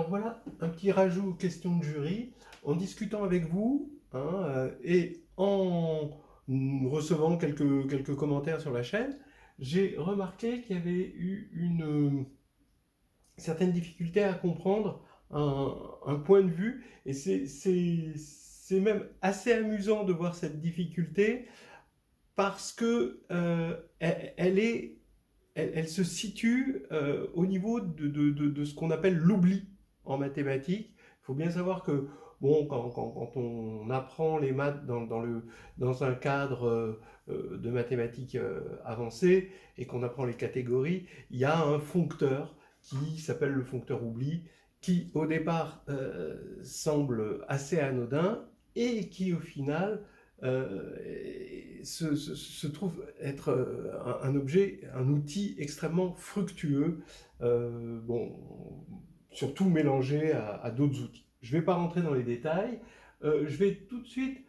Alors voilà, un petit rajout aux questions de jury. En discutant avec vous et en recevant quelques commentaires sur la chaîne, j'ai remarqué qu'il y avait eu une certaine difficulté à comprendre un point de vue. Et c'est même assez amusant de voir cette difficulté parce que elle se situe au niveau de ce qu'on appelle l'oubli en mathématiques. Il faut bien savoir que bon, quand on apprend les maths dans un cadre de mathématiques avancées et qu'on apprend les catégories, il y a un foncteur qui s'appelle le foncteur oubli, qui au départ semble assez anodin et qui au final se trouve être un objet, un outil extrêmement fructueux, bon, surtout mélangé à d'autres outils. Je ne vais pas rentrer dans les détails, je vais tout de suite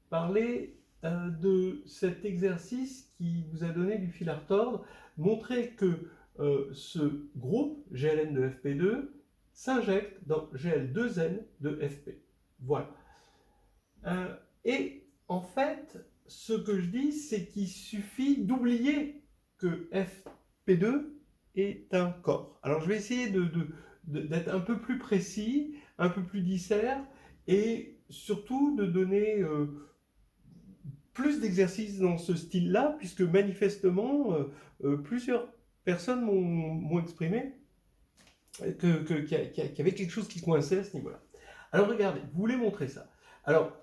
parler de cet exercice qui vous a donné du fil à retordre, montrer que ce groupe GLN de FP2 s'injecte dans GL2N de FP. Voilà. Et en fait, ce que je dis, c'est qu'il suffit d'oublier que FP2 est un corps. Alors je vais essayer d'être un peu plus précis, un peu plus disert, et surtout de donner plus d'exercices dans ce style-là, puisque manifestement, plusieurs personnes m'ont exprimé qu'il y avait quelque chose qui coinçait à ce niveau-là. Alors regardez, vous voulez montrer ça. Alors,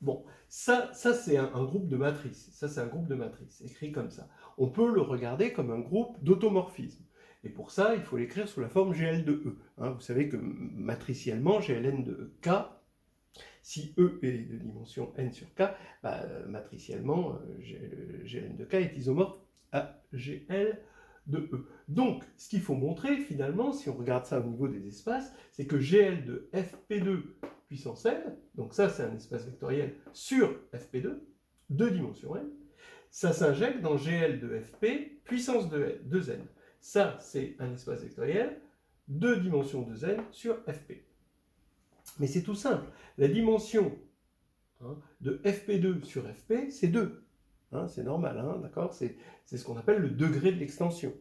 bon, ça c'est un groupe de matrices. Ça, c'est un groupe de matrices, écrit comme ça. On peut le regarder comme un groupe d'automorphismes. Et pour ça, il faut l'écrire sous la forme GL de E. Vous savez que matriciellement, GLN de K, si E est de dimension n sur K, matriciellement, GLN de K est isomorphe à GL de E. Donc, ce qu'il faut montrer, finalement, si on regarde ça au niveau des espaces, c'est que GL de FP2 puissance n, donc ça c'est un espace vectoriel sur FP2, 2 dimensions n, ça s'injecte dans GL de FP puissance 2n. Ça c'est un espace vectoriel, 2 dimensions 2n sur FP. Mais c'est tout simple, la dimension de FP2 sur FP, c'est 2. C'est normal, d'accord, c'est ce qu'on appelle le degré de l'extension.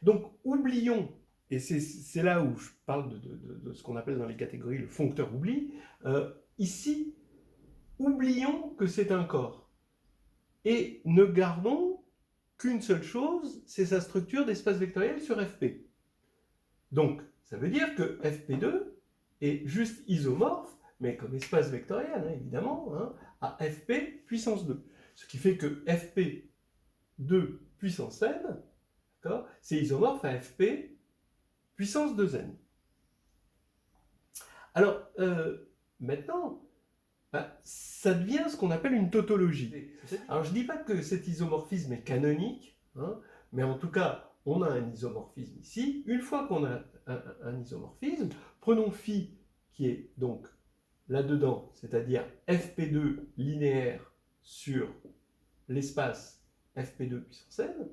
Donc oublions, et c'est là où je parle de ce qu'on appelle dans les catégories le foncteur oubli, ici, oublions que c'est un corps. Et ne gardons qu'une seule chose, c'est sa structure d'espace vectoriel sur FP. Donc, ça veut dire que FP2 est juste isomorphe, mais comme espace vectoriel, évidemment, à FP puissance 2. Ce qui fait que FP2 puissance n, c'est isomorphe à FP puissance 2n. Alors, maintenant, ça devient ce qu'on appelle une tautologie. Alors, je ne dis pas que cet isomorphisme est canonique, mais en tout cas, on a un isomorphisme ici. Une fois qu'on a un isomorphisme, prenons phi qui est donc là-dedans, c'est-à-dire FP2 linéaire sur l'espace FP2 puissance n,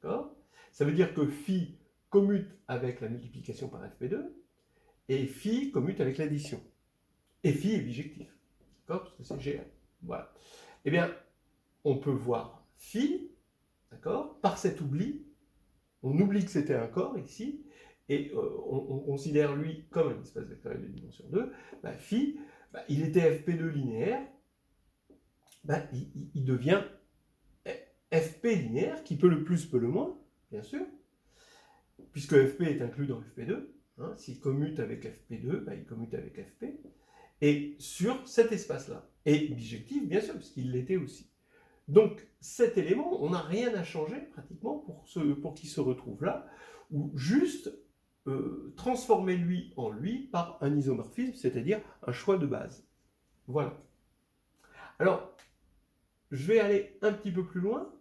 d'accord ? Ça veut dire que phi commute avec la multiplication par FP2 et phi commute avec l'addition. Et phi est bijectif, d'accord ? Parce que c'est GL. Voilà. Eh bien, on peut voir phi, d'accord, par cet oubli. On oublie que c'était un corps ici, et on considère lui comme un espace vectoriel de dimension 2. Phi, il était FP2 linéaire, il devient FP linéaire, qui peut le plus, peut le moins, bien sûr, puisque FP est inclus dans FP2. S'il commute avec FP2, il commute avec FP, et sur cet espace-là. Et bijectif, bien sûr, puisqu'il l'était aussi. Donc, cet élément, on n'a rien à changer pratiquement pour qu'il se retrouve là, ou juste transformer lui en lui par un isomorphisme, c'est-à-dire un choix de base. Voilà. Alors, je vais aller un petit peu plus loin.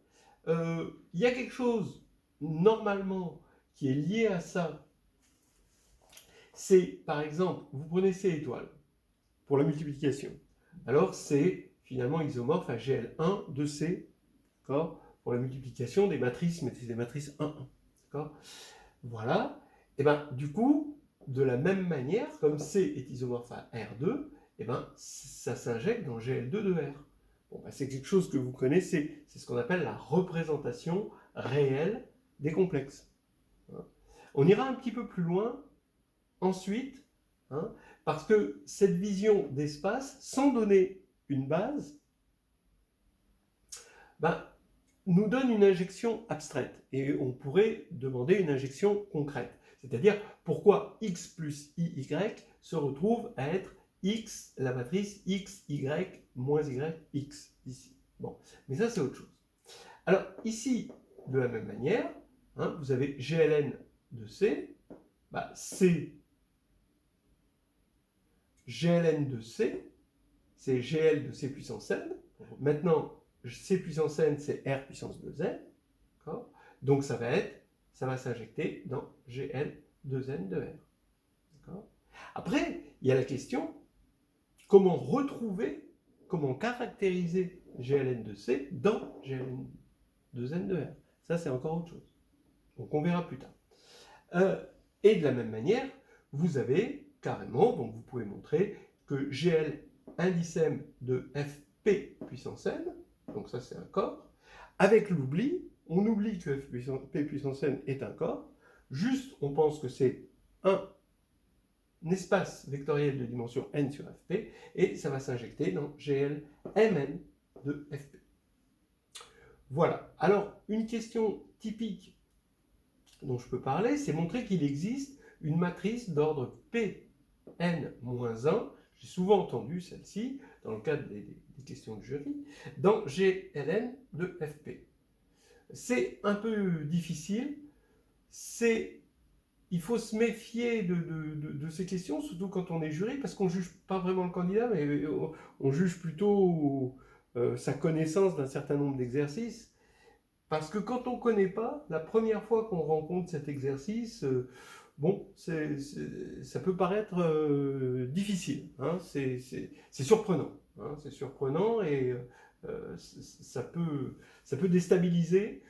Il y a quelque chose, normalement, qui est lié à ça. C'est, par exemple, vous prenez C étoiles pour la multiplication. Alors, c'est finalement isomorphe à GL1 de C, d'accord, pour la multiplication des matrices, mais c'est des matrices 1, 1. D'accord ? Voilà. Et bien, du coup, de la même manière, comme C est isomorphe à R2, eh ben, ça s'injecte dans GL2 de R. Bon, ben, c'est quelque chose que vous connaissez, c'est ce qu'on appelle la représentation réelle des complexes. On ira un petit peu plus loin ensuite, parce que cette vision d'espace, sans donner une base, nous donne une injection abstraite. Et on pourrait demander une injection concrète. C'est-à-dire, pourquoi x plus iy se retrouve à être x, la matrice x, y, moins y, x, ici. Bon, mais ça c'est autre chose. Alors, ici, de la même manière, vous avez gln de c, c, gln de c, c'est gl de c puissance n. Maintenant, c puissance n, c'est r puissance 2n. Donc ça va s'injecter dans gl 2n de r. Après, il y a la question, comment retrouver, comment caractériser gln de c dans gln 2n de r. Ça, c'est encore autre chose. Donc on verra plus tard. Et de la même manière, vous avez carrément, donc vous pouvez montrer que gl indicem de fp puissance n, donc ça c'est un corps, avec l'oubli, on oublie que p puissance n est un corps, juste on pense que c'est un espace vectoriel de dimension n sur fp, et ça va s'injecter dans gl mn de fp. Voilà. Alors, une question typique dont je peux parler, c'est montrer qu'il existe une matrice d'ordre Pn-1, j'ai souvent entendu celle-ci, dans le cadre des questions de jury, dans gln de fp. C'est un peu difficile, il faut se méfier de ces questions, surtout quand on est jury, parce qu'on ne juge pas vraiment le candidat, mais on juge plutôt sa connaissance d'un certain nombre d'exercices. Parce que quand on ne connaît pas, la première fois qu'on rencontre cet exercice, bon, ça peut paraître difficile. C'est surprenant. C'est surprenant et ça peut déstabiliser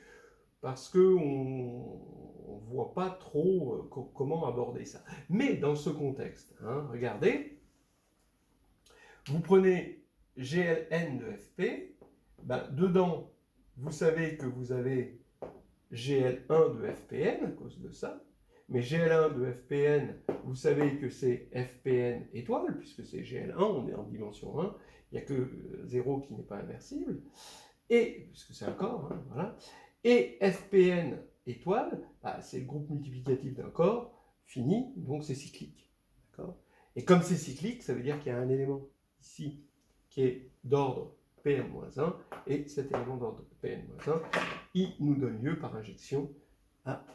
parce qu'on ne voit pas trop comment aborder ça. Mais dans ce contexte, regardez, vous prenez gln de fp, dedans, vous savez que vous avez gl1 de fpn à cause de ça, mais gl1 de fpn, vous savez que c'est fpn étoile, puisque c'est gl1, on est en dimension 1, il n'y a que 0 qui n'est pas inversible, et, puisque c'est un corps, voilà, et fpn étoile, c'est le groupe multiplicatif d'un corps fini, donc c'est cyclique. Et comme c'est cyclique, ça veut dire qu'il y a un élément ici qui est d'ordre Pn-1, et cet élément d'ordre Pn-1, il nous donne lieu par injection à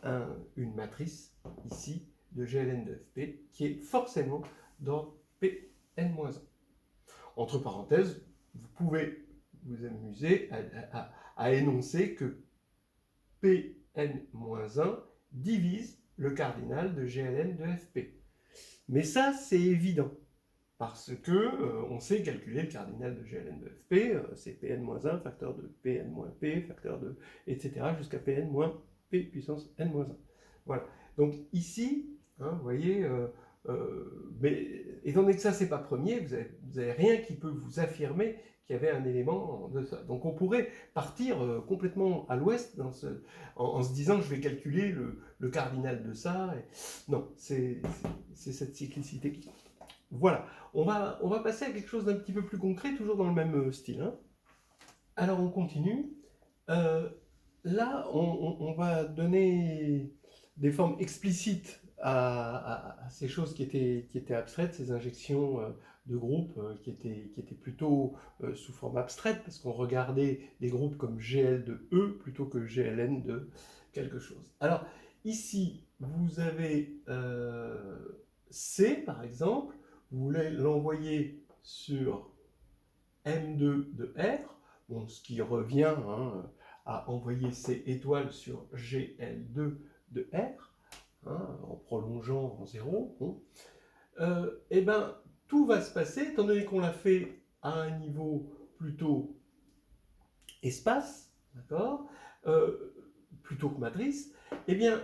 une matrice ici de gln de fp qui est forcément d'ordre Pn-1. Entre parenthèses, vous pouvez vous amuser à énoncer que Pn-1 divise le cardinal de gln de fp. Mais ça, c'est évident. Parce que on sait calculer le cardinal de gln de fp, c'est Pn-1, facteur de Pn-p, facteur de, etc., jusqu'à Pn-p puissance n-1. Voilà. Donc ici, vous voyez, mais étant donné que ça, c'est pas premier, vous avez rien qui peut vous affirmer qu'il y avait un élément de ça. Donc on pourrait partir complètement à l'ouest en se disant je vais calculer le cardinal de ça. Non, c'est cette cyclicité qui compte. Voilà, on va passer à quelque chose d'un petit peu plus concret, toujours dans le même style. Alors on continue. Là, on va donner des formes explicites à ces choses qui étaient abstraites, ces injections de groupes qui étaient plutôt sous forme abstraite, parce qu'on regardait les groupes comme GL de E plutôt que GLN de quelque chose. Alors ici, vous avez C par exemple. Vous voulez l'envoyer sur M2 de R, bon, ce qui revient à envoyer C étoile sur GL2 de R, en prolongeant en 0. Bon. Et bien, tout va se passer, étant donné qu'on l'a fait à un niveau plutôt espace, d'accord, plutôt que matrice, et bien,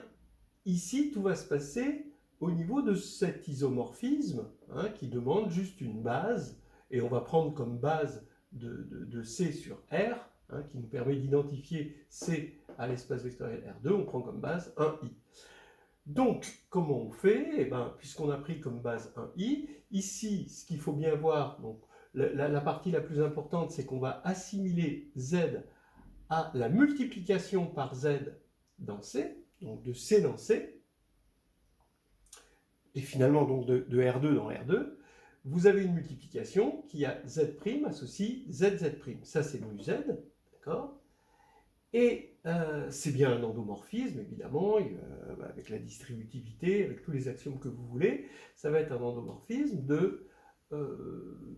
ici, tout va se passer au niveau de cet isomorphisme, hein, qui demande juste une base, et on va prendre comme base de C sur R, hein, qui nous permet d'identifier C à l'espace vectoriel R2, on prend comme base un I. Donc, comment on fait? Eh bien, puisqu'on a pris comme base un I, ici, ce qu'il faut bien voir, donc, la partie la plus importante, c'est qu'on va assimiler Z à la multiplication par Z dans C, donc de C dans C, et finalement donc de R2 dans R2, vous avez une multiplication qui a Z' associe ZZ'. Ça, c'est mu Z, d'accord? Et c'est bien un endomorphisme, évidemment, avec la distributivité, avec tous les axiomes que vous voulez, ça va être un endomorphisme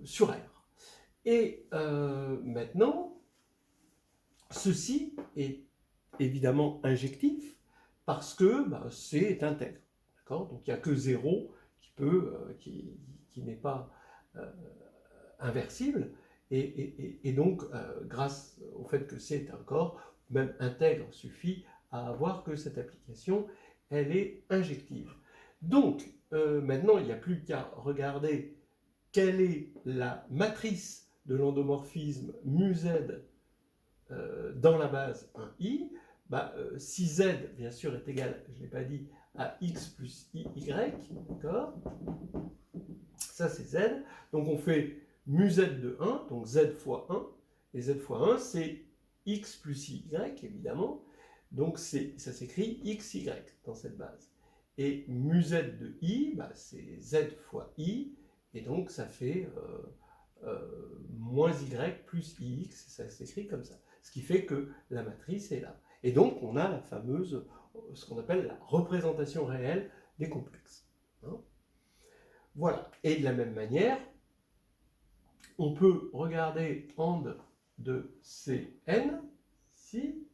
sur R. Et maintenant, ceci est évidemment injectif parce que C est intègre. Donc il n'y a que 0 qui n'est pas inversible. Et donc, grâce au fait que C est un corps, même intègre suffit à voir que cette application, elle est injective. Donc, maintenant, il n'y a plus qu'à regarder quelle est la matrice de l'endomorphisme mu Z dans la base 1i. Si Z, bien sûr, est égal, je ne l'ai pas dit, à x plus y, d'accord? Ça, c'est Z. Donc, on fait mu Z de 1, donc Z fois 1. Et Z fois 1, c'est x plus y, évidemment. Donc, ça s'écrit xy dans cette base. Et mu Z de i, c'est Z fois i. Et donc, ça fait moins y plus ix. Ça s'écrit comme ça. Ce qui fait que la matrice est là. Et donc, on a la fameuse, ce qu'on appelle la représentation réelle des complexes. Hein? Voilà. Et de la même manière, on peut regarder and de Cn, ici,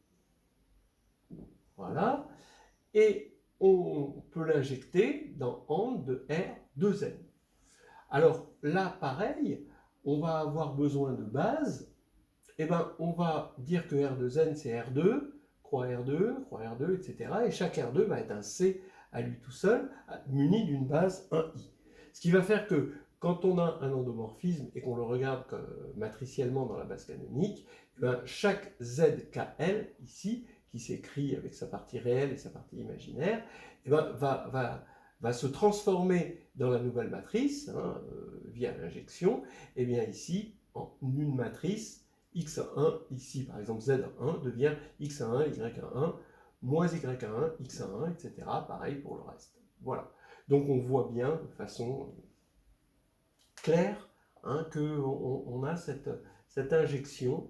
voilà, et on peut l'injecter dans and de R de Z. Alors là, pareil, on va avoir besoin de base. Eh bien, on va dire que R de Z, c'est R2, croix R2, etc. Et chaque R2 va être un C à lui tout seul, muni d'une base 1i. Ce qui va faire que quand on a un endomorphisme et qu'on le regarde matriciellement dans la base canonique, eh bien, chaque ZKL, ici, qui s'écrit avec sa partie réelle et sa partie imaginaire, eh bien, va se transformer dans la nouvelle matrice, hein, via l'injection, et bien ici, en une matrice x1, ici par exemple z1 devient x1, y1, moins y1, x1, etc. Pareil pour le reste. Voilà. Donc on voit bien de façon claire, hein, qu'on a cette injection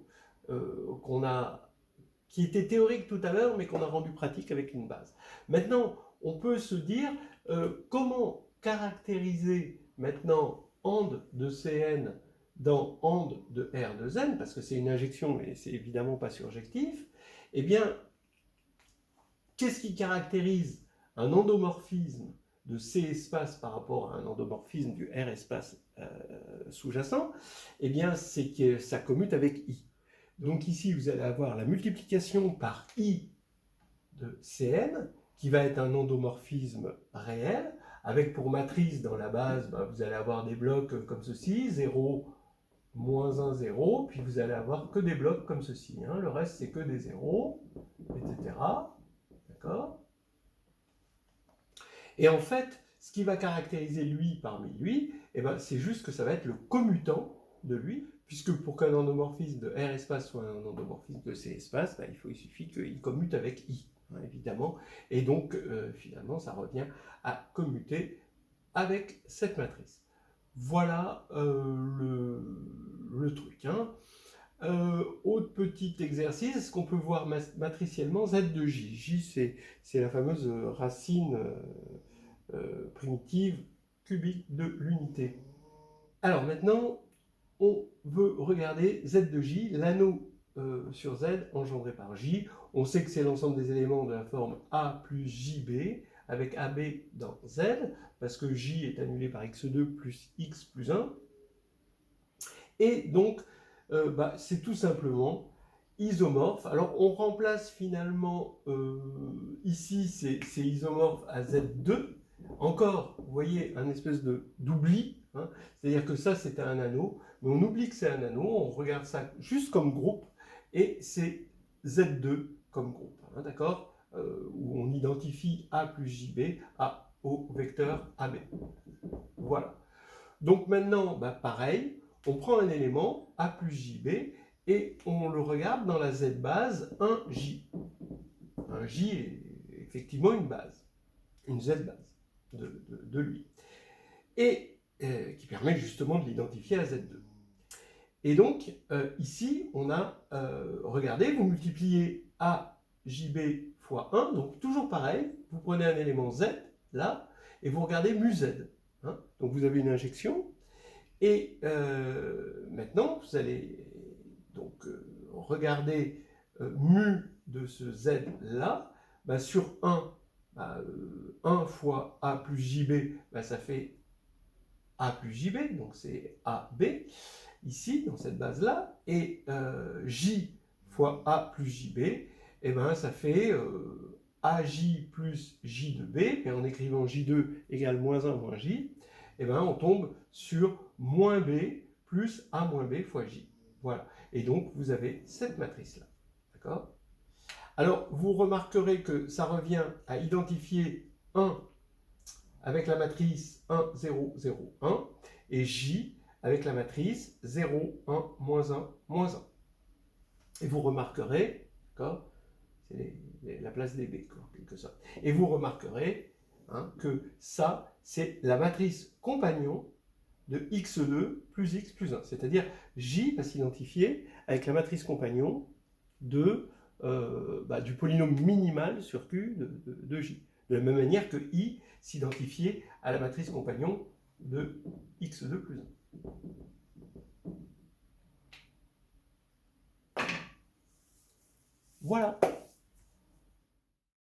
qui était théorique tout à l'heure, mais qu'on a rendu pratique avec une base. Maintenant, on peut se dire comment caractériser maintenant and de Cn dans and de R de N, parce que c'est une injection, mais c'est évidemment pas surjectif. Eh bien, qu'est-ce qui caractérise un endomorphisme de C espace par rapport à un endomorphisme du R espace sous-jacent? Eh bien, c'est que ça commute avec I. Donc ici, vous allez avoir la multiplication par I de Cn, qui va être un endomorphisme réel, avec pour matrice dans la base, vous allez avoir des blocs comme ceci, 0, moins 1, 0, puis vous allez avoir que des blocs comme ceci. Hein. Le reste, c'est que des zéros, etc. D'accord? Et en fait, ce qui va caractériser lui parmi lui, eh ben, c'est juste que ça va être le commutant de lui, puisque pour qu'un endomorphisme de R espace soit un endomorphisme de C espace, il suffit qu'il commute avec I, hein, évidemment. Et donc, finalement, ça revient à commuter avec cette matrice. Voilà le truc. Hein. Autre petit exercice, est-ce qu'on peut voir matriciellement Z de J? J, c'est la fameuse racine primitive cubique de l'unité. Alors maintenant, on veut regarder Z de J, l'anneau sur Z engendré par J. On sait que c'est l'ensemble des éléments de la forme A plus JB, avec AB dans Z, parce que J est annulé par x2 plus x plus 1. Et donc, c'est tout simplement isomorphe. Alors, on remplace finalement, ici, c'est isomorphe à Z2, Encore, vous voyez, un espèce d'oubli, hein, c'est-à-dire que ça c'était un anneau, mais on oublie que c'est un anneau, on regarde ça juste comme groupe, et c'est Z2 comme groupe, hein, d'accord, où on identifie A plus JB au vecteur AB. Voilà. Donc maintenant, bah, pareil, on prend un élément A plus JB et on le regarde dans la Z base 1J. Un J est effectivement une base, une Z base de lui. Et qui permet justement de l'identifier à Z2. Et donc, ici, on a, regardez, vous multipliez AJB fois 1, donc toujours pareil, vous prenez un élément Z, là, et vous regardez mu Z. Hein, donc vous avez une injection, et maintenant, vous allez donc regarder mu de ce Z-là, bah, sur 1, bah, 1 fois A plus JB, bah, ça fait A plus JB, donc c'est AB, ici, dans cette base-là, et J fois A plus JB, et ben, ça fait AJ plus J de B, et en écrivant J2 égale moins 1 moins J, et ben, on tombe sur moins B plus A moins B fois J. Voilà. Et donc, vous avez cette matrice-là. D'accord ? Alors, vous remarquerez que ça revient à identifier 1 avec la matrice 1, 0, 0, 1, et J avec la matrice 0, 1, moins 1, moins 1. Et vous remarquerez, d'accord, c'est la place des B, en quelque sorte. Et vous remarquerez hein, que ça, c'est la matrice compagnon de x2 plus x plus 1. C'est-à-dire J va s'identifier avec la matrice compagnon du polynôme minimal sur Q de J. De la même manière que I s'identifiait à la matrice compagnon de x2 plus 1. Voilà.